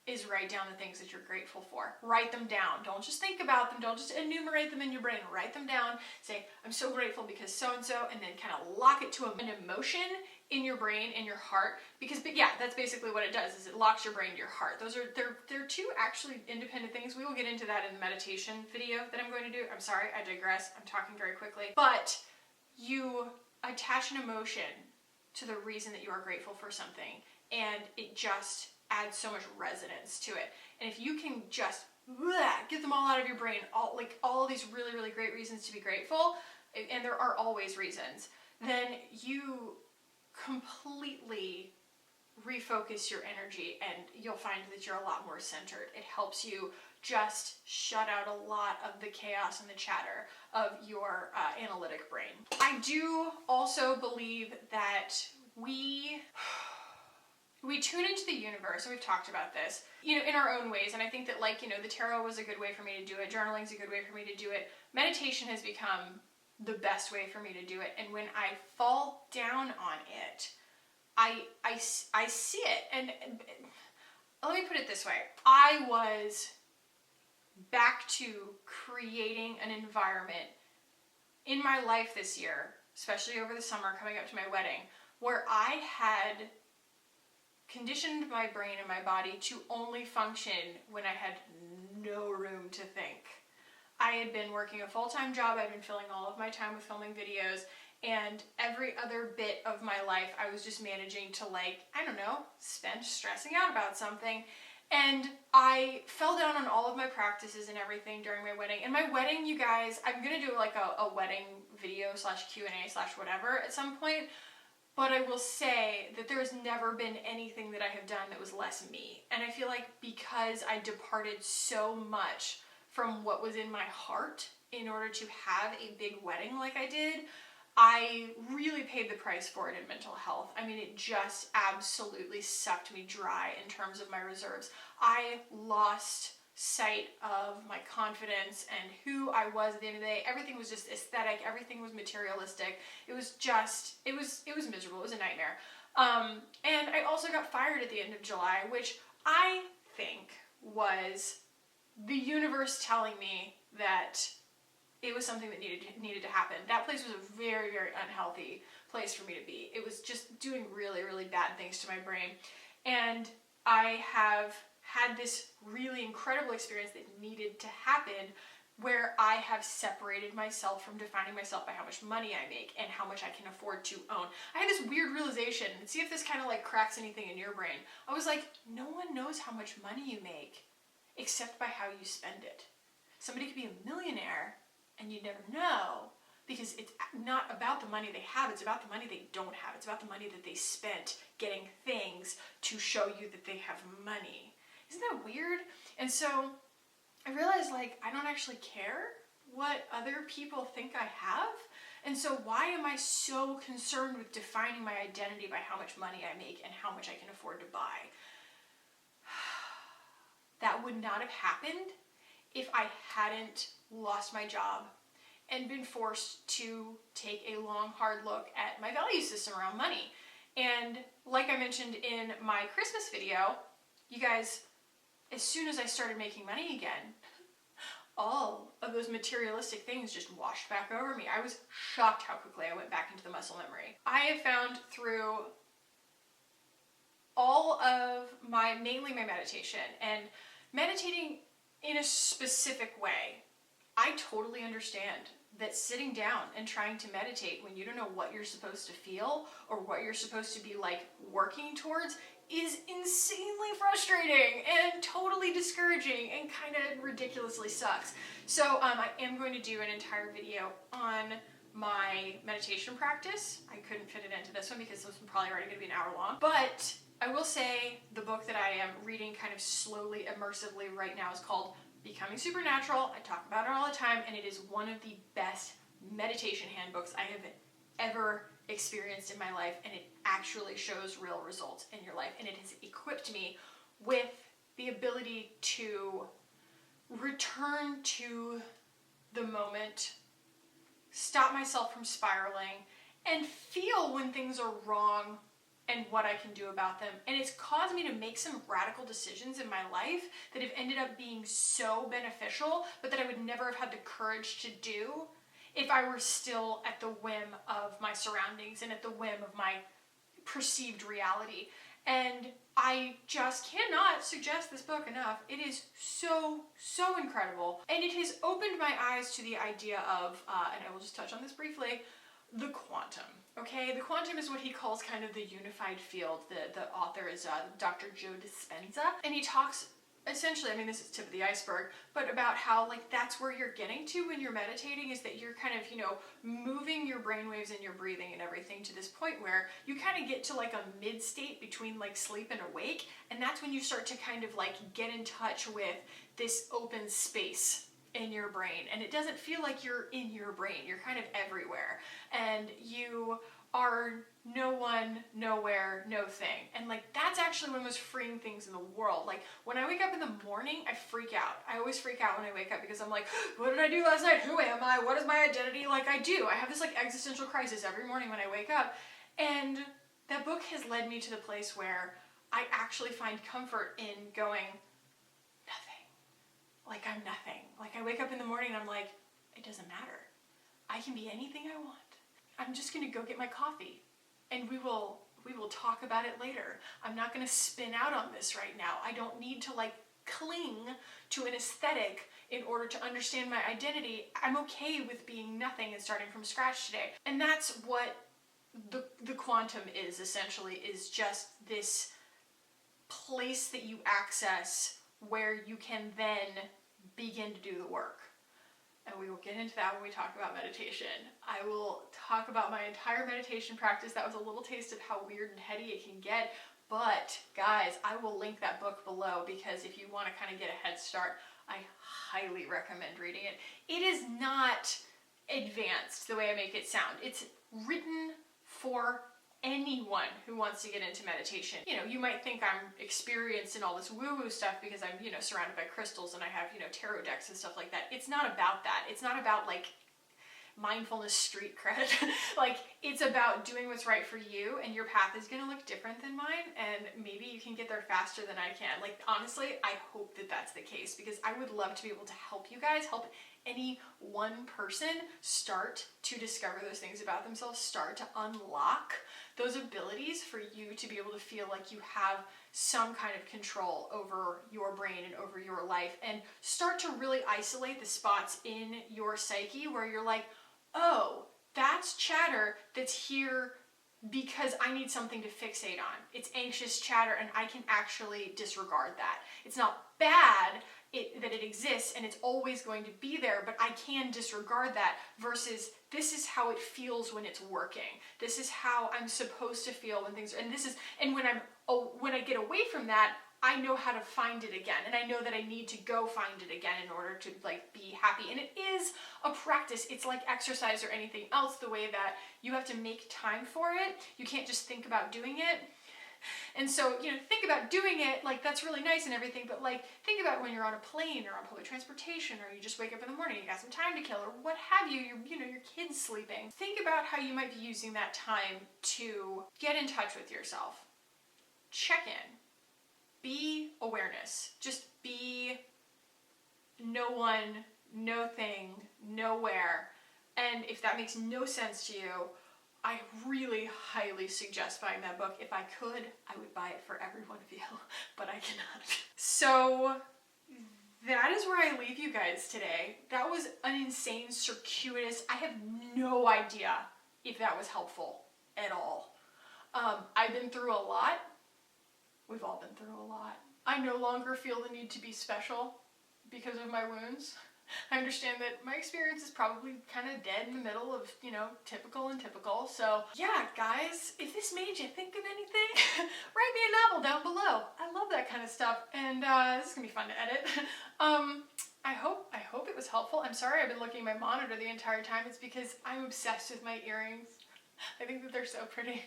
[SPEAKER 2] is write down the things that you're grateful for. Write them down. Don't just think about them. Don't just enumerate them in your brain. Write them down. Say, I'm so grateful because so-and-so, and then kind of lock it to an emotion in your brain, in your heart. But yeah, that's basically what it does, is it locks your brain to your heart. They're two actually independent things. We will get into that in the meditation video that I'm going to do. I'm sorry, I digress. I'm talking very quickly. But you attach an emotion to the reason that you are grateful for something, and it just adds so much resonance to it. And if you can just get them all out of your brain, all of these really, really great reasons to be grateful, and there are always reasons, then you completely refocus your energy, and you'll find that you're a lot more centered. It helps you just shut out a lot of the chaos and the chatter of your analytic brain. I do also believe that we tune into the universe, and we've talked about this, in our own ways. And I think that, the tarot was a good way for me to do it. Journaling's a good way for me to do it. Meditation has become the best way for me to do it. And when I fall down on it, I see it. And let me put it this way. I was back to creating an environment in my life this year, especially over the summer coming up to my wedding, where I had conditioned my brain and my body to only function when I had no room to think. I had been working a full-time job. I'd been filling all of my time with filming videos, and every other bit of my life I was just managing to, spend stressing out about something. And I fell down on all of my practices and everything during my wedding. And my wedding, you guys, I'm gonna do a wedding video / Q&A / whatever at some point. But I will say that there's never been anything that I have done that was less me. And I feel like because I departed so much from what was in my heart in order to have a big wedding like I did, I really paid the price for it in mental health. I mean, it just absolutely sucked me dry in terms of my reserves. I lost sight of my confidence and who I was at the end of the day. Everything was just aesthetic. Everything was materialistic. It was miserable. It was a nightmare. And I also got fired at the end of July, which I think was the universe telling me that it was something that needed to happen. That place was a very, very unhealthy place for me to be. It was just doing really, really bad things to my brain. And I have had this really incredible experience that needed to happen, where I have separated myself from defining myself by how much money I make and how much I can afford to own. I had this weird realization, and see if this kind of cracks anything in your brain. I was like, no one knows how much money you make except by how you spend it. Somebody could be a millionaire and you never know, because it's not about the money they have, it's about the money they don't have. It's about the money that they spent getting things to show you that they have money. Isn't that weird? And so I realized, I don't actually care what other people think I have. And so why am I so concerned with defining my identity by how much money I make and how much I can afford to buy? That would not have happened if I hadn't lost my job and been forced to take a long, hard look at my value system around money. And like I mentioned in my Christmas video, you guys, as soon as I started making money again, all of those materialistic things just washed back over me. I was shocked how quickly I went back into the muscle memory. I have found through all of mainly my meditation and meditating in a specific way, I totally understand that sitting down and trying to meditate when you don't know what you're supposed to feel or what you're supposed to be like working towards is insanely frustrating and totally discouraging and kind of ridiculously sucks. So I am going to do an entire video on my meditation practice. I couldn't fit it into this one because this one's probably already going to be an hour long. But I will say the book that I am reading kind of slowly, immersively right now is called Becoming Supernatural. I talk about it all the time, and it is one of the best meditation handbooks I have ever experienced in my life, and it actually shows real results in your life, and it has equipped me with the ability to return to the moment, stop myself from spiraling, and feel when things are wrong and what I can do about them. And it's caused me to make some radical decisions in my life that have ended up being so beneficial, but that I would never have had the courage to do if I were still at the whim of my surroundings and at the whim of my perceived reality. And I just cannot suggest this book enough. It is so, so incredible. And it has opened my eyes to the idea of, and I will just touch on this briefly, the quantum. Okay, the quantum is what he calls kind of the unified field. The author is Dr. Joe Dispenza, and he talks essentially, I mean, this is tip of the iceberg, but about how like that's where you're getting to when you're meditating, is that you're kind of, moving your brainwaves and your breathing and everything to this point where you kind of get to like a mid state between like sleep and awake, and that's when you start to kind of like get in touch with this open space in your brain, and it doesn't feel like you're in your brain. You're kind of everywhere, and you are no one, nowhere, no thing. And like that's actually one of the most freeing things in the world. Like when I wake up in the morning, I freak out. I always freak out when I wake up because I'm like, what did I do last night? Who am I? What is my identity? Like I have this like existential crisis every morning when I wake up. And that book has led me to the place where I actually find comfort in going, like I'm nothing. Like I wake up in the morning and I'm like, it doesn't matter. I can be anything I want. I'm just gonna go get my coffee and we will talk about it later. I'm not gonna spin out on this right now. I don't need to like cling to an aesthetic in order to understand my identity. I'm okay with being nothing and starting from scratch today. And that's what the quantum is essentially, is just this place that you access where you can then begin to do the work. And we will get into that when we talk about meditation. I will talk about my entire meditation practice. That was a little taste of how weird and heady it can get. But guys, I will link that book below, because if you want to kind of get a head start, I highly recommend reading it. It is not advanced the way I make it sound. It's written for anyone who wants to get into meditation. You might think I'm experienced in all this woo-woo stuff because I'm, surrounded by crystals and I have, tarot decks and stuff like that. It's not about that. It's not about like mindfulness street cred. Like it's about doing what's right for you, and your path is going to look different than mine, and maybe you can get there faster than I can. Like honestly, I hope that that's the case, because I would love to be able to help you guys, help any one person start to discover those things about themselves, start to unlock those abilities for you to be able to feel like you have some kind of control over your brain and over your life, and start to really isolate the spots in your psyche where you're like, oh, that's chatter that's here because I need something to fixate on. It's anxious chatter, and I can actually disregard that. It's not bad that it exists and it's always going to be there, but I can disregard that, versus this is how it feels when it's working. This is how I'm supposed to feel when things are, and when I get away from that, I know how to find it again, and I know that I need to go find it again in order to like be happy. And it is a practice. It's like exercise or anything else, the way that you have to make time for it. You can't just think about doing it. And so, think about doing it, like that's really nice and everything, but like think about when you're on a plane or on public transportation, or you just wake up in the morning, you got some time to kill, or what have you, your kid's sleeping. Think about how you might be using that time to get in touch with yourself. Check in. Be awareness. Just be no one, no thing, nowhere. And if that makes no sense to you, I really highly suggest buying that book. If I could, I would buy it for every one of you, but I cannot. So that is where I leave you guys today. That was an insane, circuitous, I have no idea if that was helpful at all. I've been through a lot. We've all been through a lot. I no longer feel the need to be special because of my wounds. I understand that my experience is probably kind of dead in the middle of, you know, typical and typical. So yeah, guys, if this made you think of anything, write me a novel down below. I love that kind of stuff. And this is gonna be fun to edit. I hope it was helpful. I'm sorry I've been looking at my monitor the entire time. It's because I'm obsessed with my earrings. I think that they're so pretty.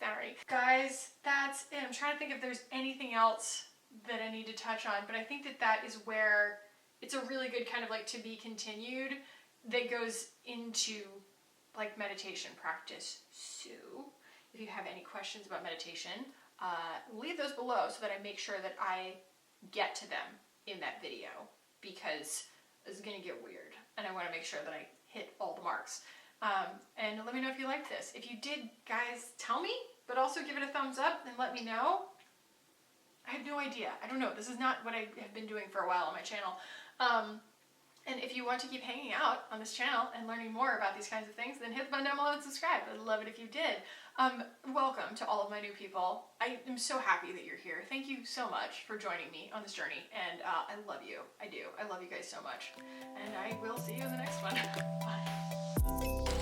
[SPEAKER 2] Sorry. Guys, that's it. I'm trying to think if there's anything else that I need to touch on, but I think that that is where it's a really good kind of like to be continued that goes into like meditation practice. So if you have any questions about meditation, leave those below so that I make sure that I get to them in that video, because this is gonna get weird and I wanna make sure that I hit all the marks. And let me know if you liked this. If you did, guys, tell me, but also give it a thumbs up and let me know. I have no idea. I don't know. This is not what I have been doing for a while on my channel. And if you want to keep hanging out on this channel and learning more about these kinds of things, then hit the button down below and subscribe. I'd love it if you did. Welcome to all of my new people. I am so happy that you're here. Thank you so much for joining me on this journey. And I love you. I do. I love you guys so much. And I will see you in the next one. Bye.